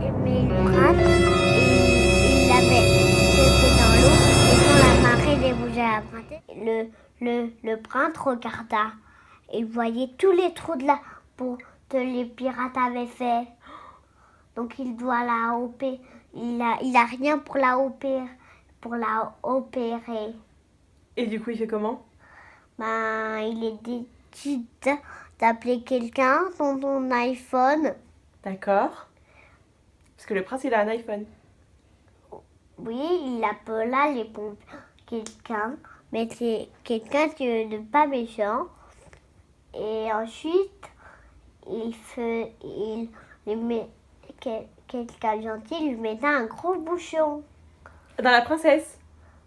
Mais le prince, il l'avait jeté dans l'eau et quand la marée débougeait la princesse, le prince regarda et il voyait tous les trous de la peau que les pirates avaient fait. Donc il doit la opérer. Il a rien pour la opérer. Et du coup, il fait comment? Il est décidé d'appeler quelqu'un sur son iPhone. D'accord. Parce que le prince, il a un iPhone. Oui, il appela les pompiers. Quelqu'un, mais c'est quelqu'un de pas méchant. Et ensuite, il lui met quelqu'un gentil, lui mettait un gros bouchon. Dans la princesse?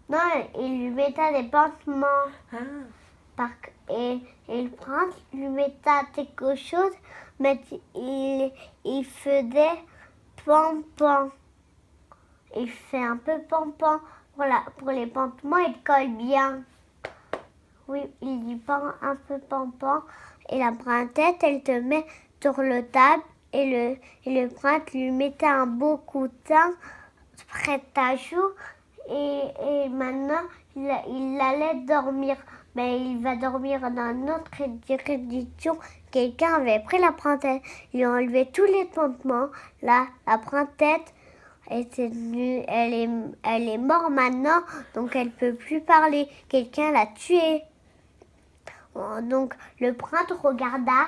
Non, il lui mettait des pansements. Ah. Et le prince lui mettait quelque chose, mais il faisait pan-pan. Il fait un peu pan-pan. Pour les pansements, il colle bien. Oui, il dit un peu pan-pan. Et la princesse, elle te met sur le table et le prince lui mettait un beau coussin près de ta joue. Et maintenant, il allait dormir. Mais il va dormir dans notre juridiction. Quelqu'un avait pris la princesse, il lui a enlevé tous les pansements. Là, la princesse, elle est morte maintenant, donc elle peut plus parler. Quelqu'un l'a tuée. Donc le prince regarda,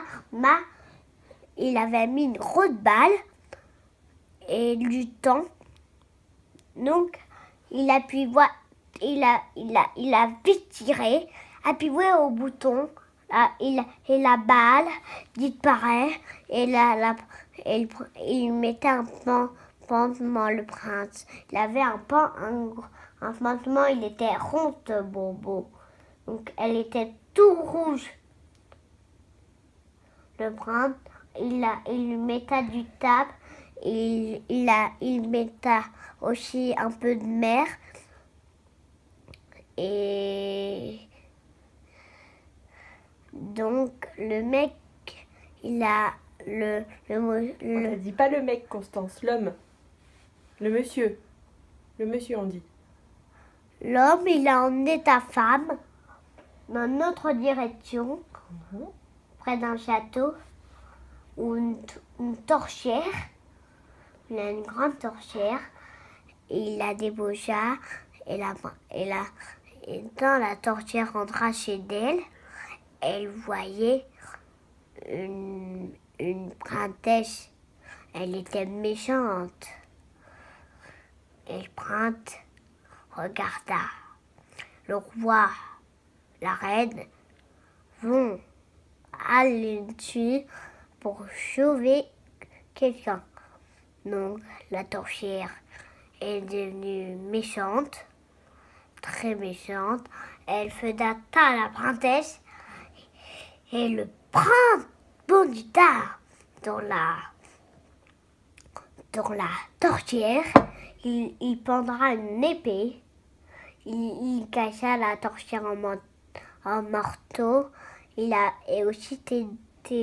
il avait mis une grosse balle et du temps. Donc il a vite tiré, appuyé au bouton, et la balle disparaît et il mettait un pansement, le prince. Il avait un pansement, il était rond, ce bobo. Donc elle était tout rouge. Le prince, il lui mettait du tape, il mettait aussi un peu de mer. Et donc le mec, il a On ne dit pas le mec, Constance, l'homme. Le monsieur, on dit. L'homme, il a emmené ta femme dans notre direction, près d'un château, ou une torchère. Il a une grande torchère, et il a des beaux chats, et dans la torchère rentra chez elle, elle voyait une princesse. Elle était méchante. Et le prince regarda. Le roi, la reine vont aller dessus pour sauver quelqu'un. Donc la torchère est devenue méchante, très méchante. Elle faisait à la princesse et le prince bondita dans la torchère. Il pendra une épée. Il cacha la torchère en marteau. Il a et aussi tes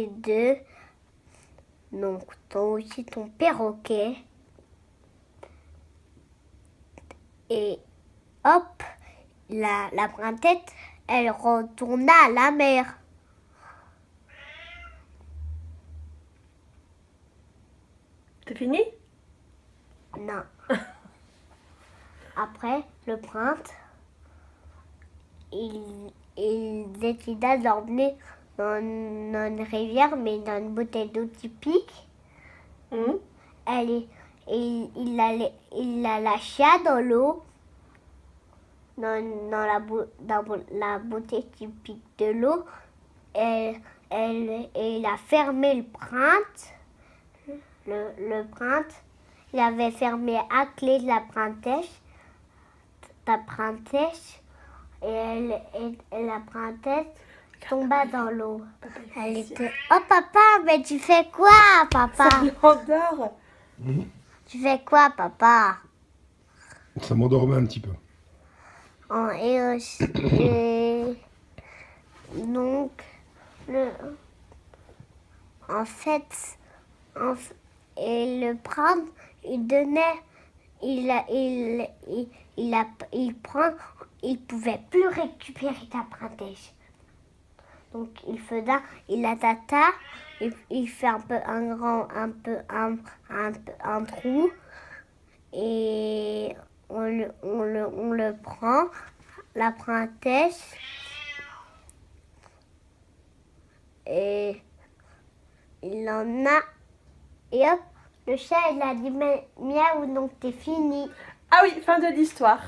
deux. Donc aussi ton perroquet. Et hop, la princesse, elle retourna à la mer. C'est fini? Non. Après, le prince, il décida de l'emmener dans une rivière, mais dans une bouteille d'eau typique. Il la lâcha dans l'eau, dans la bouteille typique de l'eau. Et il a fermé le prince. Le prince, il avait fermé à clé la princesse. Ta princesse, et la princesse tomba dans l'eau. Elle était... Oh papa, mais tu fais quoi, papa? Ça l'endort. Tu fais quoi, papa? Ça m'endormait un petit peu. Et donc, en fait, et le prendre, il donnait, il prend, il pouvait plus récupérer ta princesse. Donc il a tata, il fait un peu un trou et on le prend, la princesse, et il en a, et hop, le chat il a dit miaou, donc t'es fini. Ah oui, fin de l'histoire.